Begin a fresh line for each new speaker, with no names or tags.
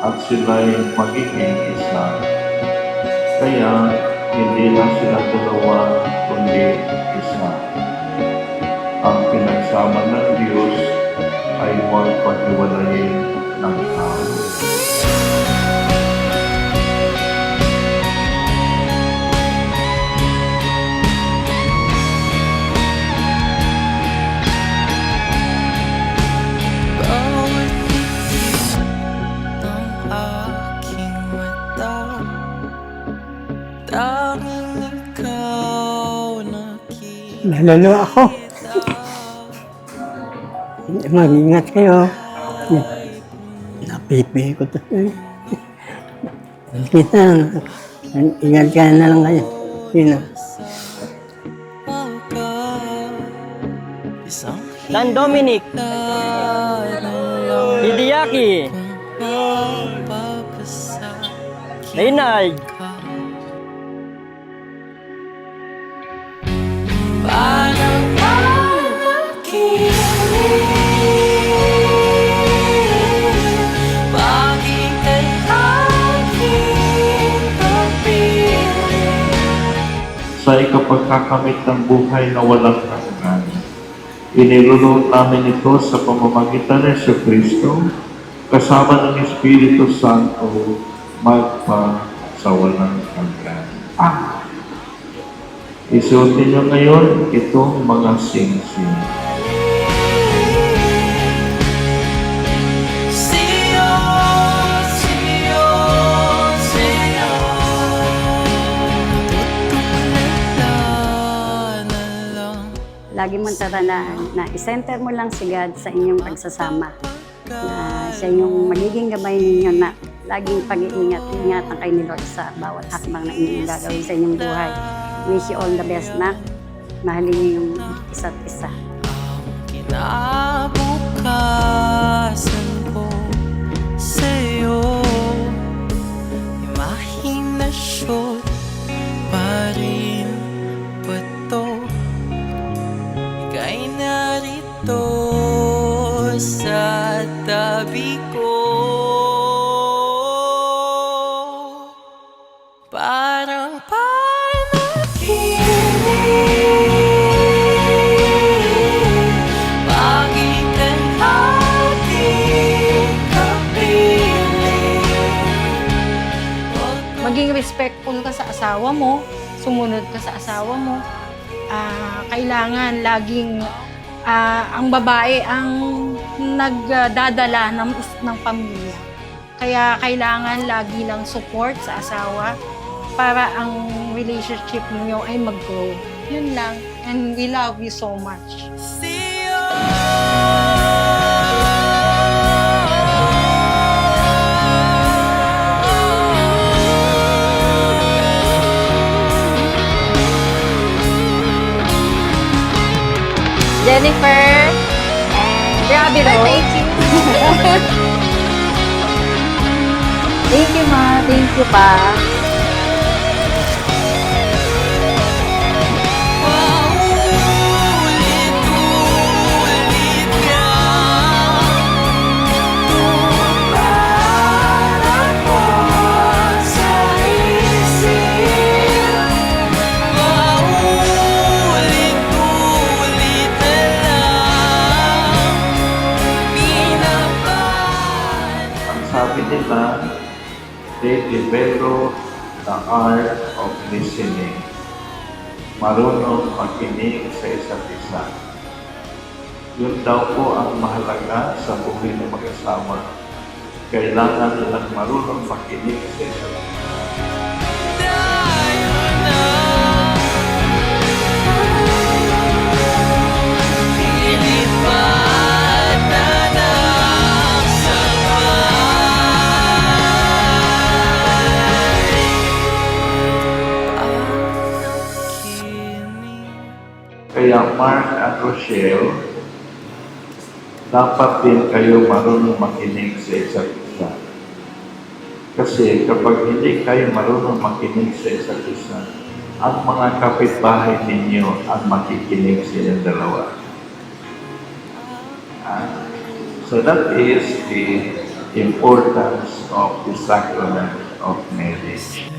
At sila'y magiging isa. Kaya hindi na sila dalawa, kundi isa. Ang pinagsama ng Diyos ay huwag paghiwalayin ng tao.
Nalalo ako. Mag-ingat kayo. Napipi ko to. Kita, ingat ka na lang kayo. Sino?
Dan Dominic, Hidiaki, Reynald,
sa ikapagkakamit ng buhay na walang hanggan. Inilulong namin ito sa pamamagitan ng Jesucristo, kasama ng Espiritu Santo, magpa sa walang hanggan. Isuotin niyo ngayon itong mga singsing.
Lagi mong tatandaan na i-center mo lang si God sa inyong pagsasama. Na siya yung magiging gabay ninyo na laging pag-iingat-ingatan kayo ni Lord sa bawat hakbang na inyong gagawin sa inyong buhay. Wish you all the best na mahalin niyo yung isa't isa.
Kinabukasan ko sa'yo, imahinasyon pa rin ba to? Ika'y narito sa tabi ko, parang panaginip. Bakit ang ating kapiling?
Maging respectful ka sa asawa mo, sumunod ka sa asawa mo. Kailangan laging ang babae ang nagdadala ng pamilya. Kaya kailangan lagi lang support sa asawa para ang relationship niyo ay mag-grow. Yun lang. And we love you so much.
See you.
Jennifer, and Grabe Rose. Thank you. Thank you, ma. Thank you pa.
Paulit-ulit ka tumarako sa isip. Paulit-ulit na lang pinapaan.
Ang sabi nila, they develop the art of listening. Marunong makinig sa isa't isa. Yun daw po ang mahalaga sa buhay ng mag-asawa. Kailangan nilang marunong makinig sa isa't isa.
Tayo na ilipat na ng sabay ang nakinig.
Kaya Mark at Rochelle, dapat din kayo marunong makinig sa isa't isa. Kasi kapag hindi kayo marunong makinig sa isa't isa, ang mga kapitbahay ninyo ang makikinig sa inyong dalawa. So that is the importance of the sacrament of marriage.